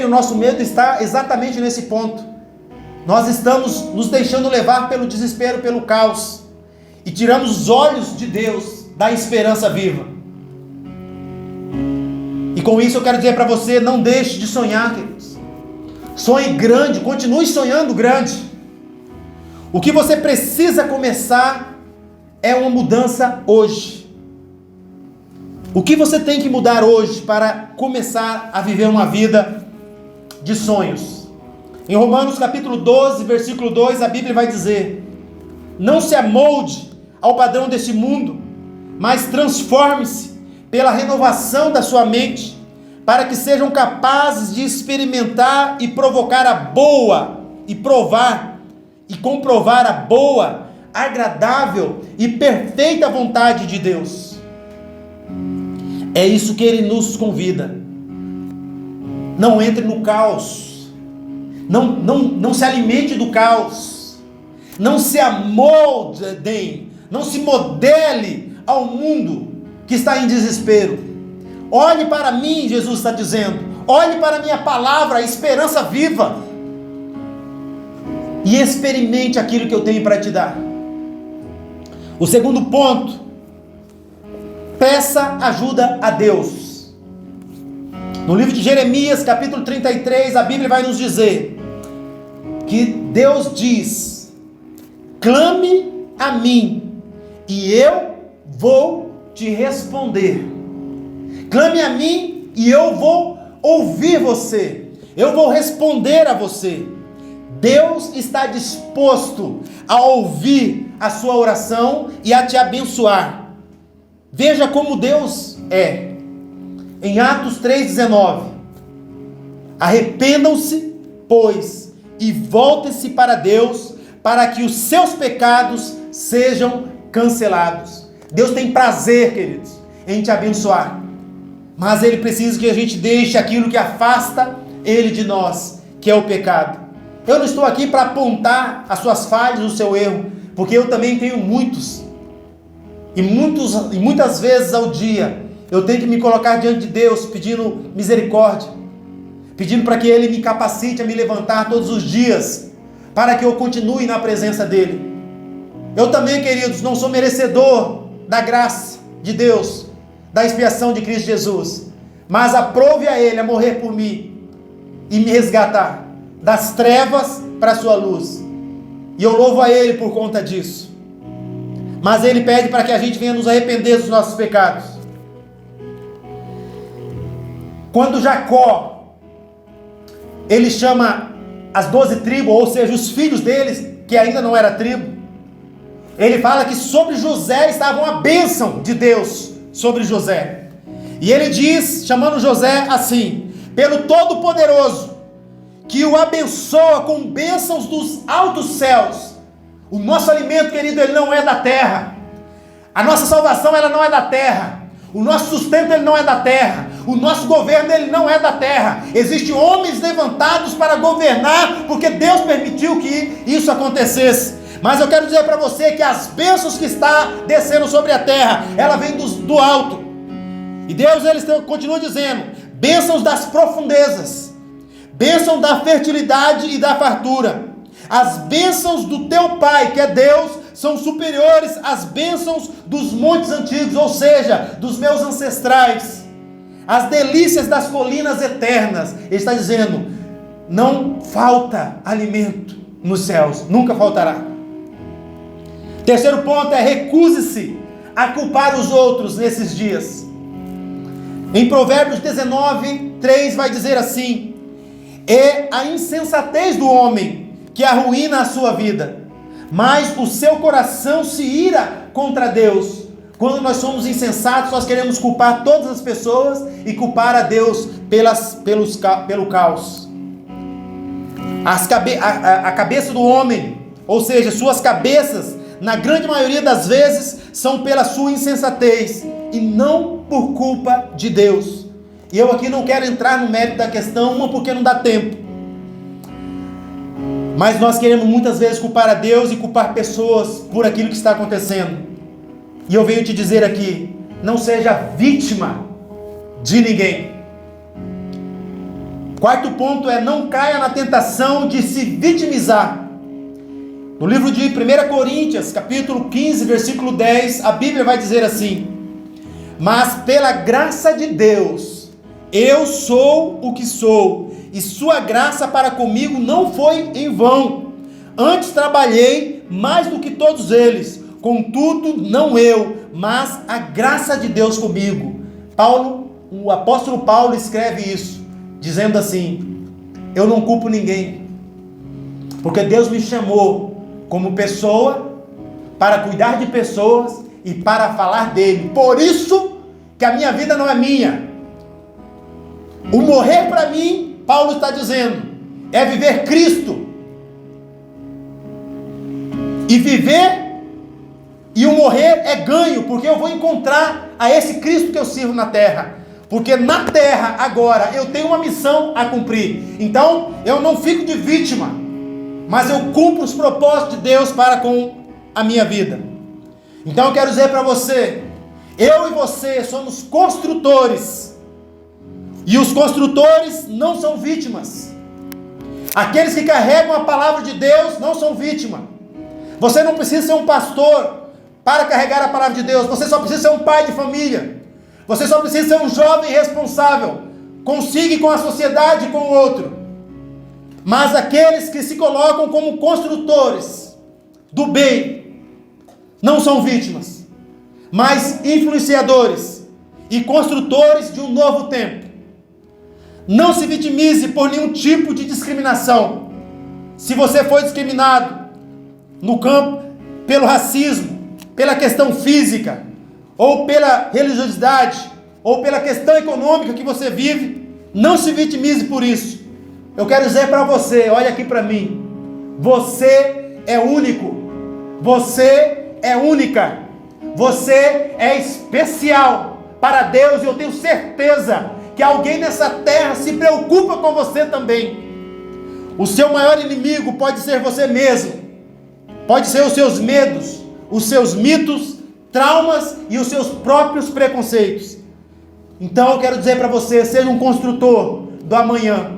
o nosso medo está exatamente nesse ponto. Nós estamos nos deixando levar pelo desespero, pelo caos, e tiramos os olhos de Deus da esperança viva. E com isso eu quero dizer para você: não deixe de sonhar, queridos. Sonhe grande, continue sonhando grande. O que você precisa começar é uma mudança hoje. O que você tem que mudar hoje para começar a viver uma vida de sonhos? Em Romanos capítulo 12, versículo 2, a Bíblia vai dizer: não se amolde ao padrão deste mundo, mas transforme-se pela renovação da sua mente, para que sejam capazes de experimentar e provocar a boa, e provar e comprovar a boa, agradável e perfeita vontade de Deus. É isso que Ele nos convida. Não entre no caos, não se alimente do caos, não se amoldem, não se modele ao mundo que está em desespero. Olhe para mim, Jesus está dizendo, olhe para a minha palavra, a esperança viva, e experimente aquilo que eu tenho para te dar. O segundo ponto: peça ajuda a Deus. No livro de Jeremias, capítulo 33, a Bíblia vai nos dizer que Deus diz: clame a mim, e eu vou te responder. Clame a mim, e eu vou ouvir você, eu vou responder a você. Deus está disposto a ouvir a sua oração e a te abençoar. Veja como Deus é. Em Atos 3,19: arrependam-se, pois, e voltem-se para Deus, para que os seus pecados sejam cancelados. Deus tem prazer, queridos, em te abençoar, mas Ele precisa que a gente deixe aquilo que afasta Ele de nós, que é o pecado. Eu não estou aqui para apontar as suas falhas, o seu erro, porque eu também tenho muitos. E muitas vezes ao dia eu tenho que me colocar diante de Deus pedindo misericórdia, pedindo para que Ele me capacite a me levantar todos os dias, para que eu continue na presença dEle. Eu também, queridos, não sou merecedor da graça de Deus, da expiação de Cristo Jesus, mas aprove a Ele a morrer por mim e me resgatar das trevas para a sua luz, e eu louvo a Ele por conta disso. Mas Ele pede para que a gente venha nos arrepender dos nossos pecados. Quando Jacó, ele chama as 12 tribos, ou seja, os filhos deles, que ainda não era tribo, ele fala que sobre José estava uma bênção de Deus sobre José, e ele diz, chamando José assim: pelo Todo-Poderoso, que o abençoa com bênçãos dos altos céus. O nosso alimento, querido, ele não é da terra. A nossa salvação, ela não é da terra. O nosso sustento, ele não é da terra. O nosso governo, ele não é da terra. Existem homens levantados para governar, porque Deus permitiu que isso acontecesse. Mas eu quero dizer para você que as bênçãos que está descendo sobre a terra, ela vem do alto. E Deus, ele continua dizendo: bênçãos das profundezas, bênção da fertilidade e da fartura. As bênçãos do teu Pai, que é Deus, são superiores às bênçãos dos montes antigos, ou seja, dos meus ancestrais. As delícias das colinas eternas. Ele está dizendo: não falta alimento nos céus, nunca faltará. Terceiro ponto é: recuse-se a culpar os outros nesses dias. Em Provérbios 19:3 vai dizer assim: é a insensatez do homem que arruína a sua vida, mas o seu coração se ira contra Deus. Quando nós somos insensatos, nós queremos culpar todas as pessoas e culpar a Deus pelo caos. A cabeça do homem, ou seja, suas cabeças, na grande maioria das vezes, são pela sua insensatez e não por culpa de Deus. E eu aqui não quero entrar no mérito da questão, uma porque não dá tempo. Mas nós queremos muitas vezes culpar a Deus e culpar pessoas por aquilo que está acontecendo. E eu venho te dizer aqui: não seja vítima de ninguém. quarto ponto é: não caia na tentação de se vitimizar. No livro de 1 Coríntios, capítulo 15, versículo 10, a Bíblia vai dizer assim: mas pela graça de Deus, eu sou o que sou, e sua graça para comigo não foi em vão. Antes trabalhei mais do que todos eles, contudo não eu, mas a graça de Deus comigo. O apóstolo Paulo escreve isso, dizendo assim: eu não culpo ninguém, porque Deus me chamou como pessoa para cuidar de pessoas e para falar dele. Por isso que a minha vida não é minha. O morrer para mim, Paulo está dizendo, é viver Cristo. E viver e o morrer é ganho, porque eu vou encontrar a esse Cristo que eu sirvo na terra. Porque na terra agora eu tenho uma missão a cumprir. Então eu não fico de vítima, mas eu cumpro os propósitos de Deus para com a minha vida. Então eu quero dizer para você, eu e você somos construtores, e os construtores não são vítimas. Aqueles que carregam a palavra de Deus não são vítimas. Você não precisa ser um pastor para carregar a palavra de Deus, você só precisa ser um pai de família, você só precisa ser um jovem responsável, consiga com a sociedade e com o outro. Mas aqueles que se colocam como construtores do bem, não são vítimas, mas influenciadores e construtores de um novo tempo. Não se vitimize por nenhum tipo de discriminação. Se você foi discriminado no campo, pelo racismo, pela questão física, ou pela religiosidade, ou pela questão econômica que você vive, não se vitimize por isso. Eu quero dizer para você, olha aqui para mim, você é único, você é única, você é especial para Deus, e eu tenho certeza que alguém nessa terra se preocupa com você também. O seu maior inimigo pode ser você mesmo, pode ser os seus medos, os seus mitos, traumas e os seus próprios preconceitos. Então eu quero dizer para você, seja um construtor do amanhã,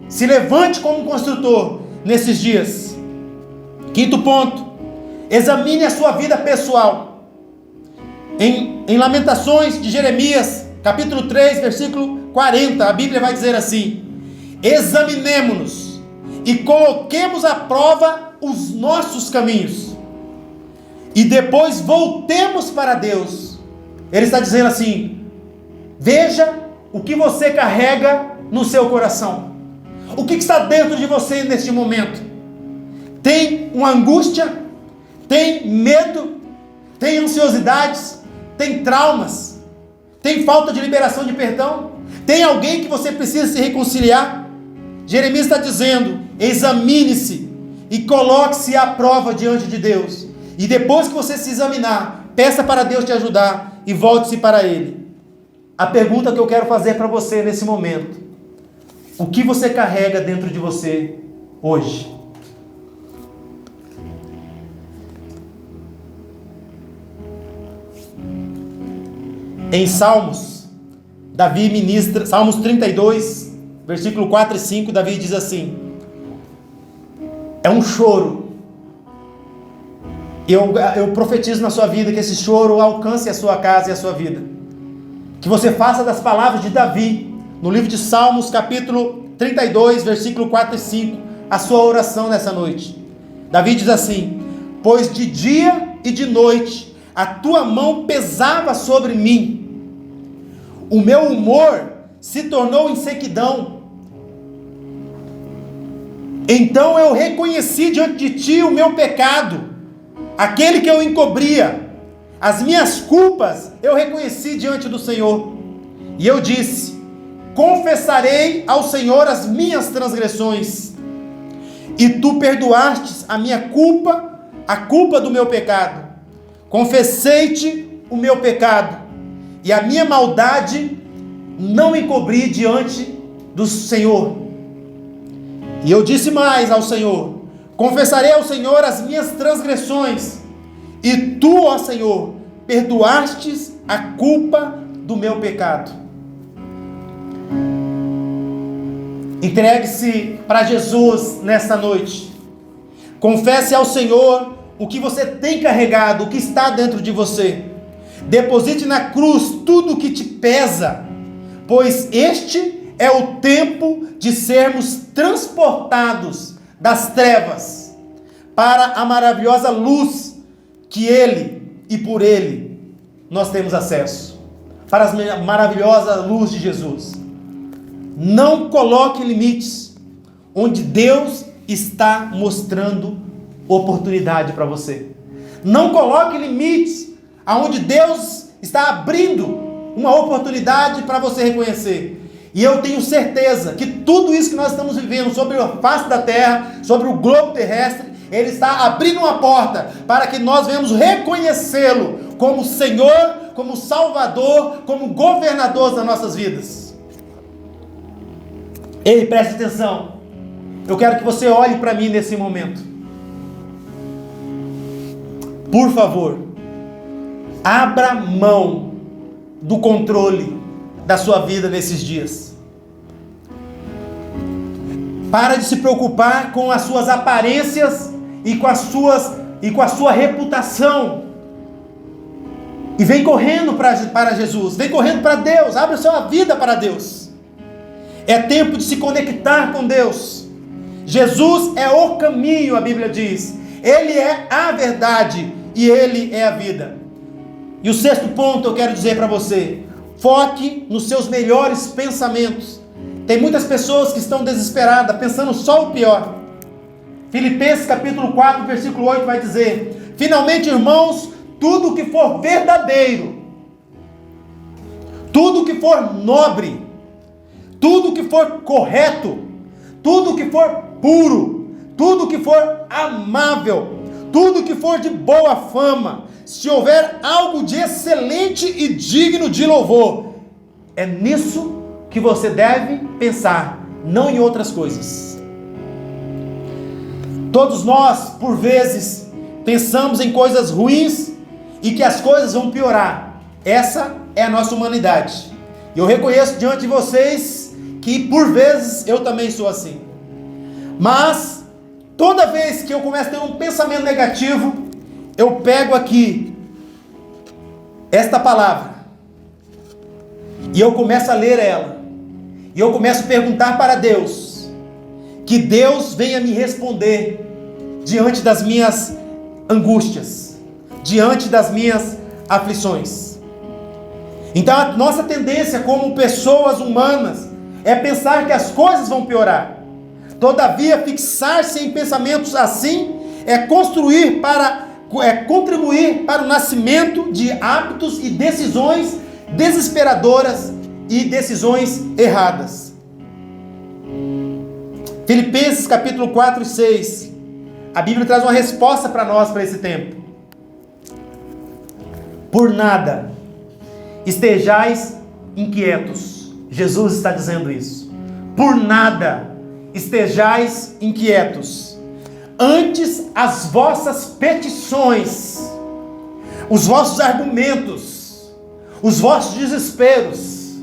se levante como um construtor nesses dias. Quinto ponto, examine a sua vida pessoal. Em Lamentações de Jeremias, capítulo 3, versículo 40, a Bíblia vai dizer assim: examinemo-nos e coloquemos à prova os nossos caminhos, e depois voltemos para Deus. Ele está dizendo assim: veja o que você carrega no seu coração, o que está dentro de você neste momento. Tem uma angústia, tem medo, tem ansiosidades, tem traumas, tem falta de liberação de perdão, tem alguém que você precisa se reconciliar. Jeremias está dizendo: examine-se e coloque-se à prova diante de Deus, e depois que você se examinar, peça para Deus te ajudar e volte-se para Ele. A pergunta que eu quero fazer para você nesse momento: o que você carrega dentro de você hoje? Em Salmos, Davi ministra, Salmos 32, versículo 4 e 5, Davi diz assim: é um choro. Eu profetizo na sua vida que esse choro alcance a sua casa e a sua vida. Que você faça das palavras de Davi, no livro de Salmos, capítulo 32, versículo 4 e 5, a sua oração nessa noite. Davi diz assim: pois de dia e de noite a tua mão pesava sobre mim, o meu humor se tornou em sequidão. Então eu reconheci diante de ti o meu pecado, aquele que eu encobria, as minhas culpas eu reconheci diante do Senhor, e eu disse: confessarei ao Senhor as minhas transgressões, e tu perdoastes a minha culpa, a culpa do meu pecado. Confessei-te o meu pecado, e a minha maldade não encobri diante do Senhor. E eu disse mais ao Senhor: confessarei ao Senhor as minhas transgressões, e tu, ó Senhor, perdoastes a culpa do meu pecado. Entregue-se para Jesus nessa noite. Confesse ao Senhor o que você tem carregado, o que está dentro de você. Deposite na cruz tudo o que te pesa, pois este é o tempo de sermos transportados das trevas para a maravilhosa luz que Ele e por Ele nós temos acesso, para a maravilhosa luz de Jesus. Não coloque limites onde Deus está mostrando oportunidade para você. Não coloque limites aonde Deus está abrindo uma oportunidade para você reconhecer. E eu tenho certeza que tudo isso que nós estamos vivendo sobre a face da terra, sobre o globo terrestre, Ele está abrindo uma porta para que nós venhamos reconhecê-lo como Senhor, como Salvador, como governador das nossas vidas. Ei, preste atenção. Eu quero que você olhe para mim nesse momento. Por favor, abra mão do controle da sua vida nesses dias. Para de se preocupar com as suas aparências e com a sua reputação. E vem correndo para Jesus, vem correndo para Deus, abre a sua vida para Deus. É tempo de se conectar com Deus. Jesus é o caminho, a Bíblia diz. Ele é a verdade e Ele é a vida. E o sexto ponto eu quero dizer para você: foque nos seus melhores pensamentos. Tem muitas pessoas que estão desesperadas, pensando só o pior. Filipenses capítulo 4, versículo 8 vai dizer: finalmente, irmãos, tudo que for verdadeiro, tudo que for nobre, tudo que for correto, tudo que for puro, tudo que for amável, tudo que for de boa fama, se houver algo de excelente e digno de louvor, é nisso que você deve pensar, não em outras coisas. Todos nós, por vezes, pensamos em coisas ruins e que as coisas vão piorar. Essa é a nossa humanidade. E eu reconheço diante de vocês que por vezes eu também sou assim. Mas toda vez que eu começo a ter um pensamento negativo, eu pego aqui esta palavra e eu começo a ler ela. E eu começo a perguntar para Deus, que Deus venha me responder diante das minhas angústias, diante das minhas aflições. Então a nossa tendência como pessoas humanas é pensar que as coisas vão piorar. Todavia, fixar-se em pensamentos assim é contribuir para o nascimento de hábitos e decisões desesperadoras e decisões erradas. Filipenses capítulo 4 e 6, a Bíblia traz uma resposta para nós para esse tempo. Por nada estejais inquietos. Jesus está dizendo isso. Por nada estejais inquietos. Antes as vossas petições, os vossos argumentos, os vossos desesperos,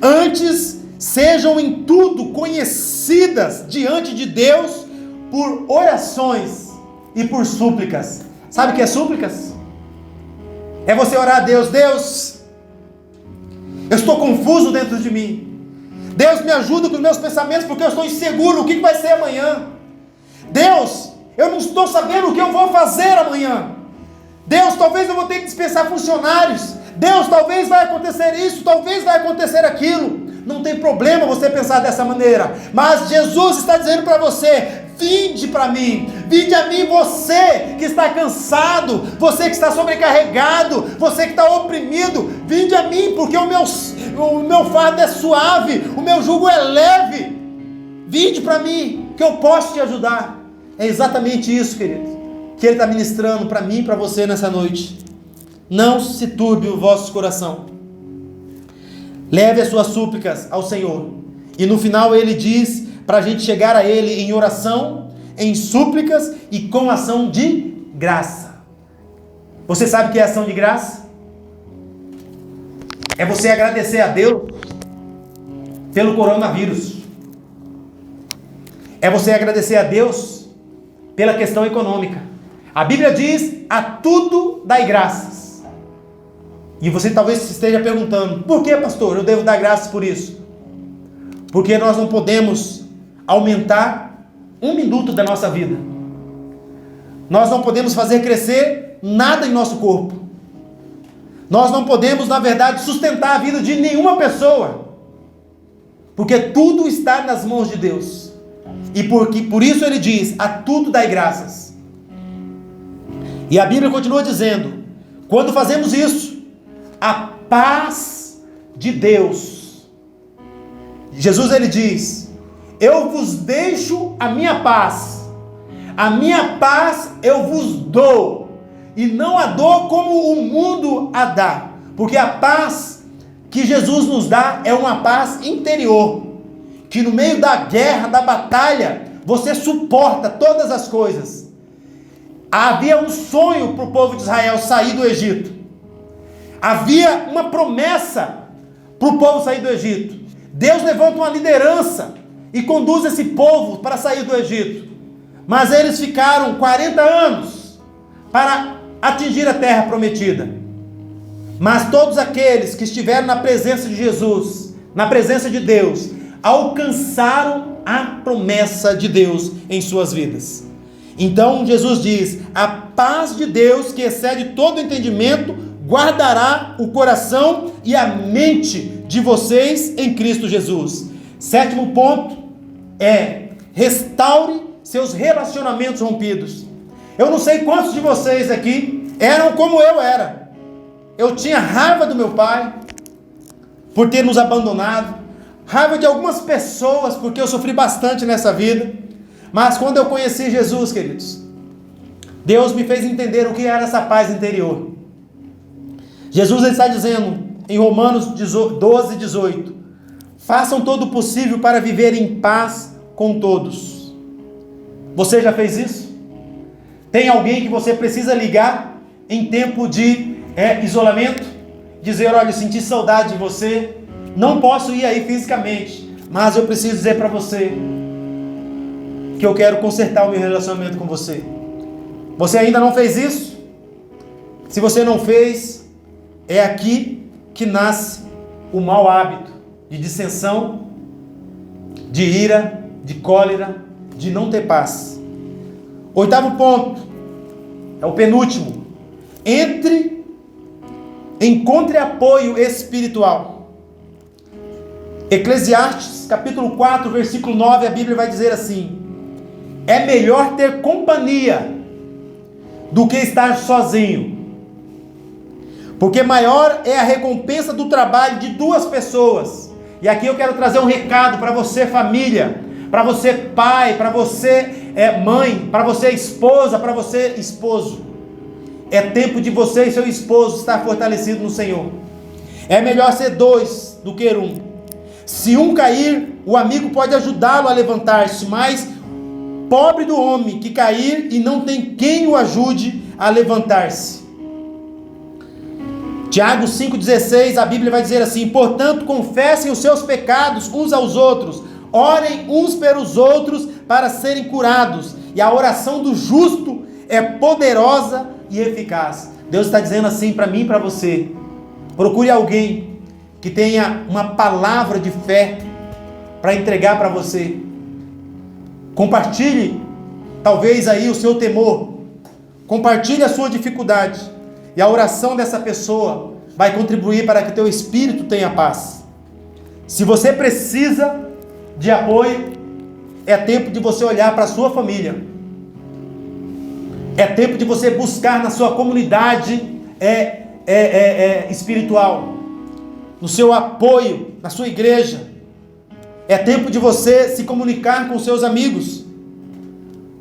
antes sejam em tudo conhecidas diante de Deus por orações e por súplicas. Sabe o que é súplicas? É você orar a Deus: Deus, eu estou confuso dentro de mim. Deus, me ajuda com os meus pensamentos, porque eu estou inseguro. O que vai ser amanhã? Deus, eu não estou sabendo o que eu vou fazer amanhã. Deus, talvez eu vou ter que dispensar funcionários. Deus, talvez vai acontecer isso, talvez vai acontecer aquilo. Não tem problema você pensar dessa maneira, mas Jesus está dizendo para você: vinde para mim, vinde a mim, você que está cansado, você que está sobrecarregado, você que está oprimido, vinde a mim, porque o meu fardo é suave, o meu jugo é leve. Vinde para mim, que eu posso te ajudar. É exatamente isso, querido, que Ele está ministrando para mim e para você nessa noite. Não se turbe o vosso coração. Leve as suas súplicas ao Senhor. E no final Ele diz para a gente chegar a Ele em oração, em súplicas e com ação de graça. Você sabe o que é ação de graça? É você agradecer a Deus pelo coronavírus. é você agradecer a Deus pela questão econômica. A Bíblia diz: a tudo dai graças. E você talvez esteja perguntando: por que, pastor, eu devo dar graças por isso? Porque nós não podemos aumentar um minuto da nossa vida. Nós não podemos fazer crescer nada em nosso corpo. Nós não podemos, na verdade, sustentar a vida de nenhuma pessoa. Porque tudo está nas mãos de Deus. E por isso ele diz: a tudo dai graças. E a Bíblia continua dizendo: quando fazemos isso, a paz de Deus. Jesus ele diz: eu vos deixo a minha paz eu vos dou, e não a dou como o mundo a dá. Porque a paz que Jesus nos dá é uma paz interior, que no meio da guerra, da batalha, você suporta todas as coisas. Havia um sonho para o povo de Israel sair do Egito. Havia uma promessa para o povo sair do Egito. Deus levanta uma liderança e conduz esse povo para sair do Egito. Mas eles ficaram 40 anos para atingir a terra prometida. Mas todos aqueles que estiveram na presença de Jesus, na presença de Deus, alcançaram a promessa de Deus em suas vidas. Então Jesus diz: a paz de Deus, que excede todo entendimento, guardará o coração e a mente de vocês em Cristo Jesus. Sétimo ponto é: restaure seus relacionamentos rompidos. Eu não sei quantos de vocês aqui eram como eu era. Eu tinha raiva do meu pai por ter nos abandonado, raiva de algumas pessoas porque eu sofri bastante nessa vida. Mas quando eu conheci Jesus, queridos, Deus me fez entender o que era essa paz interior. Jesus está dizendo em Romanos 12, 18: façam todo o possível para viver em paz com todos. Você já fez isso? Tem alguém que você precisa ligar em tempo de isolamento? Dizer: olha, eu senti saudade de você, não posso ir aí fisicamente, mas eu preciso dizer para você que eu quero consertar o meu relacionamento com você. Você ainda não fez isso? Se você não fez, é aqui que nasce o mau hábito de dissensão, de ira, de cólera, de não ter paz. Oitavo ponto, é o penúltimo: encontre apoio espiritual. Eclesiastes capítulo 4, versículo 9, a Bíblia vai dizer assim: é melhor ter companhia do que estar sozinho, porque maior é a recompensa do trabalho de duas pessoas. E aqui eu quero trazer um recado para você, família, para você, pai, para você, mãe, para você, esposa, para você, esposo. É tempo de você e seu esposo estar fortalecido no Senhor. É melhor ser dois do que um. Se um cair, o amigo pode ajudá-lo a levantar-se, mas pobre do homem que cair e não tem quem o ajude a levantar-se. Tiago 5,16, a Bíblia vai dizer assim: portanto, confessem os seus pecados uns aos outros, orem uns pelos outros para serem curados, e a oração do justo é poderosa e eficaz. Deus está dizendo assim para mim e para você: procure alguém que tenha uma palavra de fé para entregar para você. Compartilhe talvez aí o seu temor, compartilhe a sua dificuldade, e a oração dessa pessoa vai contribuir para que teu espírito tenha paz. Se você precisa de apoio, é tempo de você olhar para a sua família, é tempo de você buscar na sua comunidade espiritual, no seu apoio, na sua igreja. É tempo de você se comunicar com seus amigos,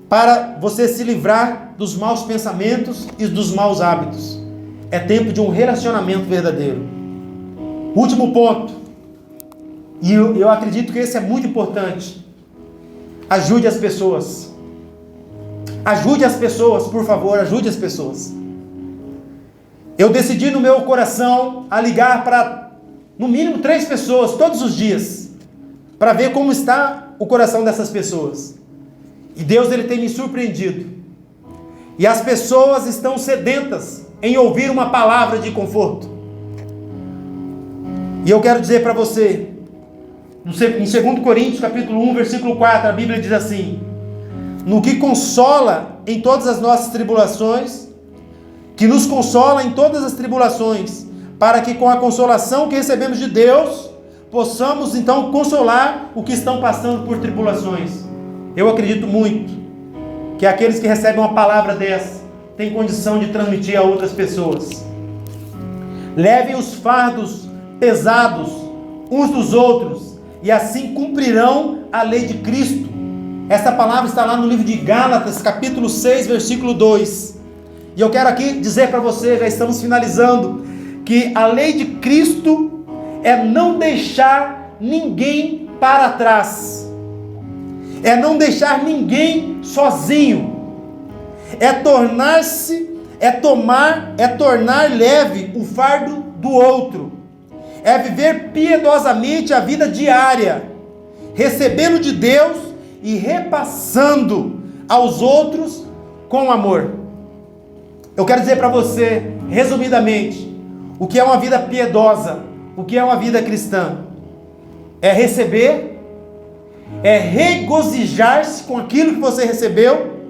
para você se livrar dos maus pensamentos e dos maus hábitos. É tempo de um relacionamento verdadeiro. Último ponto, e eu acredito que esse é muito importante: ajude as pessoas. Ajude as pessoas, por favor, ajude as pessoas. Eu decidi no meu coração a ligar para, no mínimo, 3 pessoas todos os dias, para ver como está o coração dessas pessoas. E Deus, ele tem me surpreendido. E as pessoas estão sedentas em ouvir uma palavra de conforto. E eu quero dizer para você, em 2 Coríntios capítulo 1, versículo 4, a Bíblia diz assim: no que consola em todas as nossas tribulações, que nos consola em todas as tribulações, para que com a consolação que recebemos de Deus, possamos então consolar o que estão passando por tribulações. Eu acredito muito que aqueles que recebem uma palavra dessa têm condição de transmitir a outras pessoas. Levem os fardos pesados uns dos outros, e assim cumprirão a lei de Cristo. Essa palavra está lá no livro de Gálatas, capítulo 6, versículo 2. E eu quero aqui dizer para você, já estamos finalizando, que a lei de Cristo é não deixar ninguém para trás, é não deixar ninguém sozinho, é tornar leve o fardo do outro, é viver piedosamente a vida diária, recebendo de Deus e repassando aos outros com amor. Eu quero dizer para você, resumidamente, o que é uma vida piedosa, o que é uma vida cristã. É receber, é regozijar-se com aquilo que você recebeu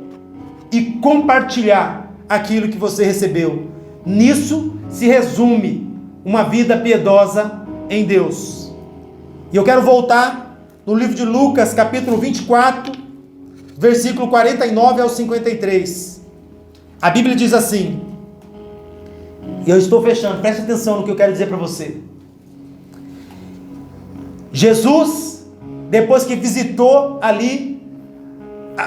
e compartilhar aquilo que você recebeu. Nisso se resume uma vida piedosa em Deus. E eu quero voltar no livro de Lucas, capítulo 24, versículo 49 ao 53. A Bíblia diz assim, e eu estou fechando, preste atenção no que eu quero dizer para você. Jesus, depois que visitou ali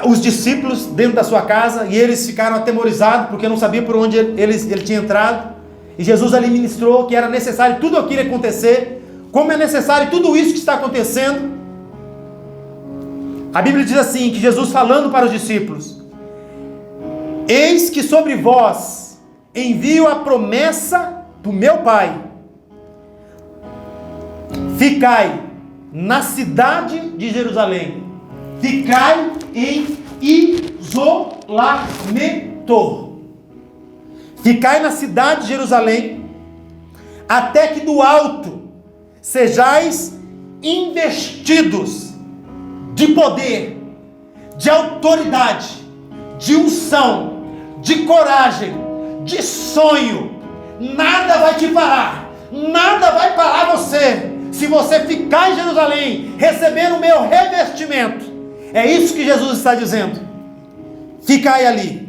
os discípulos dentro da sua casa, e eles ficaram atemorizados, porque não sabiam por onde ele tinha entrado, e Jesus ali ministrou que era necessário tudo aquilo acontecer, como é necessário tudo isso que está acontecendo. A Bíblia diz assim, que Jesus falando para os discípulos: eis que sobre vós envio a promessa do meu Pai. Ficai na cidade de Jerusalém. Ficai em isolamento. Ficai na cidade de Jerusalém, até que do alto sejais investidos de poder, de autoridade, de unção, de coragem, de sonho. Nada vai te parar, nada vai parar você, se você ficar em Jerusalém, recebendo o meu revestimento. É isso que Jesus está dizendo. Ficai ali.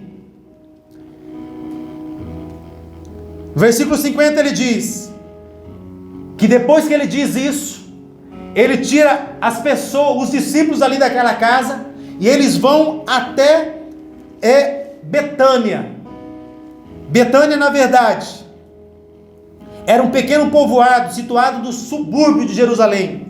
Versículo 50 ele diz, que depois que ele diz isso, ele tira as pessoas, os discípulos ali daquela casa, e eles vão até Betânia. Betânia, na verdade, era um pequeno povoado situado no subúrbio de Jerusalém.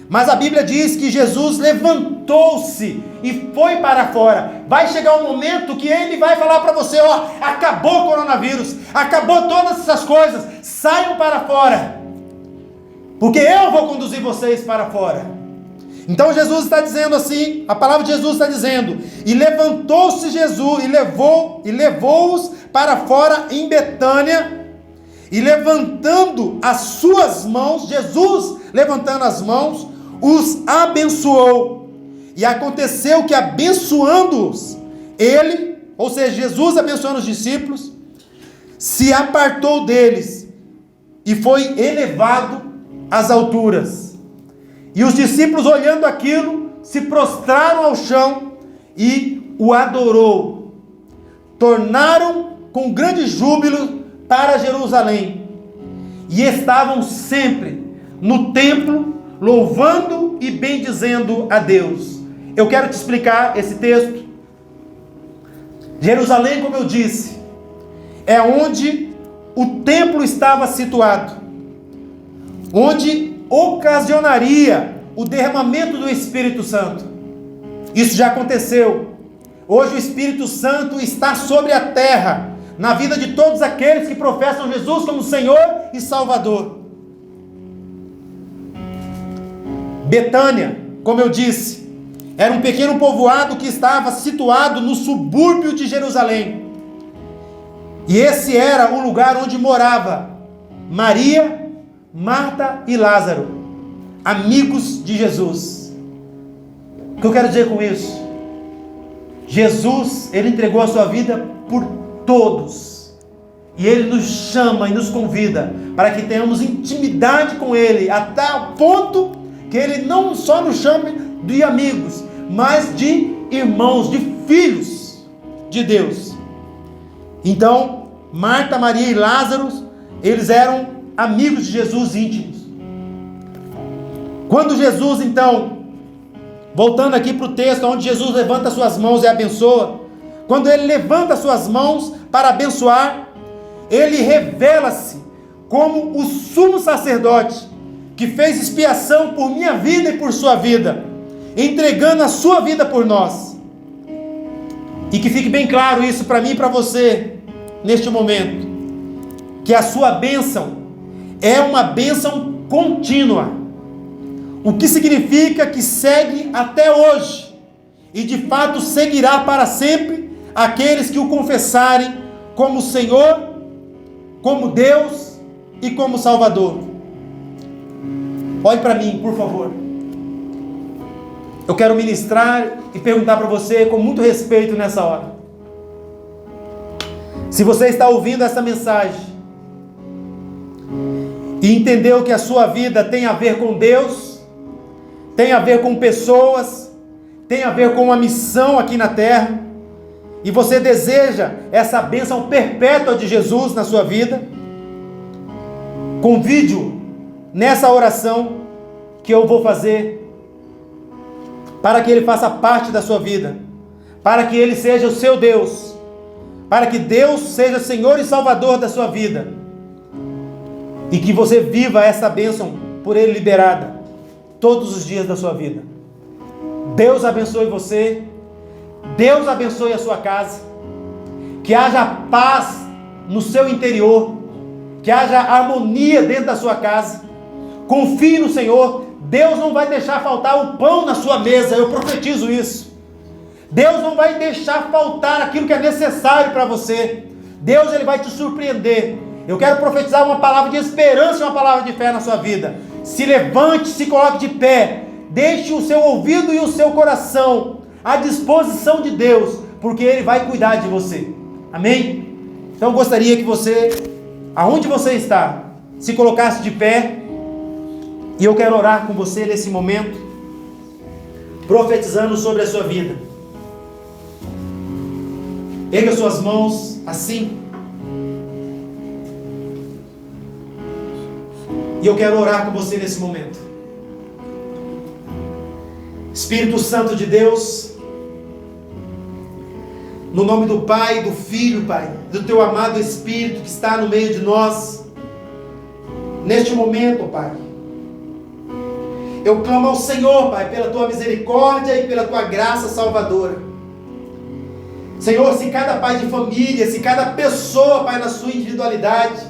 Mas a Bíblia diz que Jesus levantou-se e foi para fora. Vai chegar um momento que ele vai falar para você: ó, acabou o coronavírus, acabou todas essas coisas, saiam para fora, porque eu vou conduzir vocês para fora. Então Jesus está dizendo assim, a palavra de Jesus está dizendo: e levantou-se Jesus e levou-os para fora em Betânia, e levantando as suas mãos, Jesus levantando as mãos, os abençoou. E aconteceu que, abençoando-os, ele, ou seja, Jesus abençoando os discípulos, se apartou deles e foi elevado às alturas. E os discípulos, olhando aquilo, se prostraram ao chão e o adorou. Tornaram com grande júbilo para Jerusalém, e estavam sempre no templo, louvando e bendizendo a Deus. Eu quero te explicar esse texto. Jerusalém, como eu disse, é onde o templo estava situado, onde ocasionaria o derramamento do Espírito Santo. Isso já aconteceu. Hoje o Espírito Santo está sobre a terra, na vida de todos aqueles que professam Jesus como Senhor e Salvador. Betânia, como eu disse, Era um pequeno povoado que estava situado no subúrbio de Jerusalém. E esse era o lugar onde morava Maria, Marta e Lázaro, amigos de Jesus. O que eu quero dizer com isso? Jesus, ele entregou a sua vida por todos. E ele nos chama e nos convida para que tenhamos intimidade com ele, até o ponto que ele não só nos chame de amigos, mas de irmãos, de filhos de Deus. Então, Marta, Maria e Lázaro, eles eram amigos de Jesus íntimos. Quando Jesus, então, voltando aqui para o texto, onde Jesus levanta suas mãos e abençoa, quando ele levanta suas mãos para abençoar, ele revela-se como o sumo sacerdote, que fez expiação por minha vida e por sua vida, entregando a sua vida por nós. E que fique bem claro isso para mim e para você, neste momento, que a sua bênção é uma bênção contínua, o que significa que segue até hoje, e de fato seguirá para sempre aqueles que o confessarem como Senhor, como Deus e como Salvador. Olhe para mim, por favor. Eu quero ministrar e perguntar para você com muito respeito nessa hora. Se você está ouvindo essa mensagem e entendeu que a sua vida tem a ver com Deus, tem a ver com pessoas, tem a ver com uma missão aqui na terra, e você deseja essa bênção perpétua de Jesus na sua vida, convide-o nessa oração que eu vou fazer, para que ele faça parte da sua vida, para que ele seja o seu Deus, para que Deus seja Senhor e Salvador da sua vida, e que você viva essa bênção por ele liberada, todos os dias da sua vida. Deus abençoe você, Deus abençoe a sua casa, que haja paz no seu interior, que haja harmonia dentro da sua casa. Confie no Senhor, Deus não vai deixar faltar o pão na sua mesa, eu profetizo isso. Deus não vai deixar faltar aquilo que é necessário para você. Deus, ele vai te surpreender. Eu quero profetizar uma palavra de esperança e uma palavra de fé na sua vida. Se levante, se coloque de pé, deixe o seu ouvido e o seu coração à disposição de Deus, porque ele vai cuidar de você. Amém? Então eu gostaria que você, aonde você está, se colocasse de pé, e eu quero orar com você nesse momento, profetizando sobre a sua vida. Erga suas mãos assim, e eu quero orar com você nesse momento. Espírito Santo de Deus, no nome do Pai, do Filho, Pai, do Teu amado Espírito que está no meio de nós, neste momento, Pai, eu clamo ao Senhor, Pai, pela Tua misericórdia e pela Tua graça salvadora. Senhor, se cada pai de família, se cada pessoa, Pai, na sua individualidade,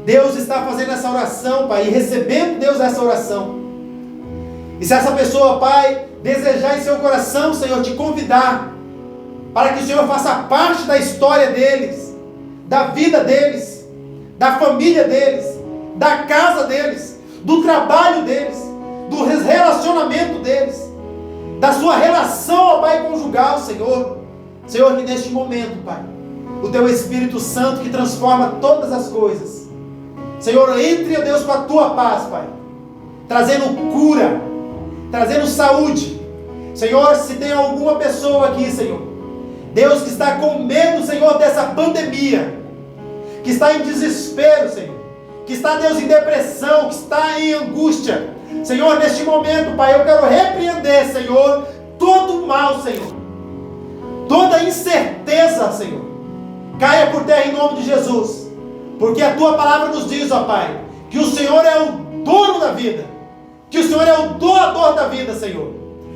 Deus está fazendo essa oração, Pai, e recebendo, Deus, essa oração. E se essa pessoa, Pai, desejar em seu coração, Senhor, te convidar, para que o Senhor faça parte da história deles, da vida deles, da família deles, da casa deles, do trabalho deles, do relacionamento deles, da sua relação, ó Pai, conjugal, Senhor. Senhor, que neste momento, Pai, o Teu Espírito Santo que transforma todas as coisas, Senhor, entre, ó Deus, com a Tua paz, Pai, trazendo cura, trazendo saúde. Senhor, se tem alguma pessoa aqui, Senhor, Deus, que está com medo, Senhor, dessa pandemia, que está em desespero, Senhor, que está, Deus, em depressão, que está em angústia, Senhor, neste momento, Pai, eu quero repreender, Senhor, todo o mal, Senhor, toda incerteza, Senhor, caia por terra em nome de Jesus, porque a Tua palavra nos diz, ó Pai, que o Senhor é o dono da vida, que o Senhor é o doador da vida, Senhor.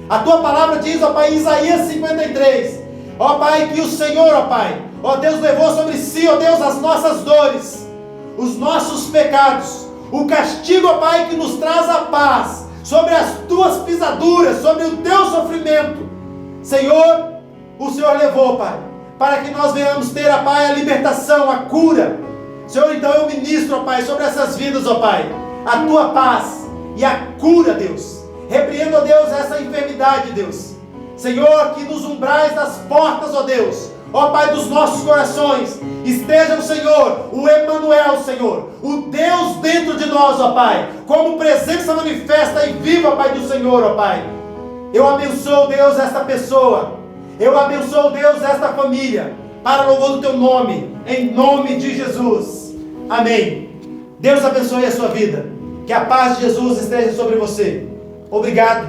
A Tua palavra diz, ó Pai, em Isaías 53, ó Pai, que o Senhor, ó Pai, ó Deus, levou sobre si, ó Deus, as nossas dores, os nossos pecados, o castigo, ó Pai, que nos traz a paz, sobre as tuas pisaduras, sobre o teu sofrimento, Senhor, o Senhor levou, Pai, para que nós venhamos ter, ó Pai, a libertação, a cura. Senhor, então eu ministro, ó Pai, sobre essas vidas, ó Pai, a tua paz e a cura, Deus. Repreendo, ó Deus, essa enfermidade, Deus. Senhor, que nos umbrais das portas, ó Deus, ó Pai, dos nossos corações, esteja o Senhor, o Emanuel, Senhor, o Deus dentro de nós, ó Pai, como presença manifesta e viva, ó Pai, do Senhor, ó Pai. Eu abençoo, Deus, esta pessoa. Eu abençoo, Deus, esta família, para louvor do teu nome, em nome de Jesus. Amém. Deus abençoe a sua vida. Que a paz de Jesus esteja sobre você. Obrigado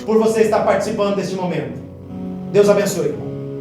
por você estar participando deste momento. Deus abençoe.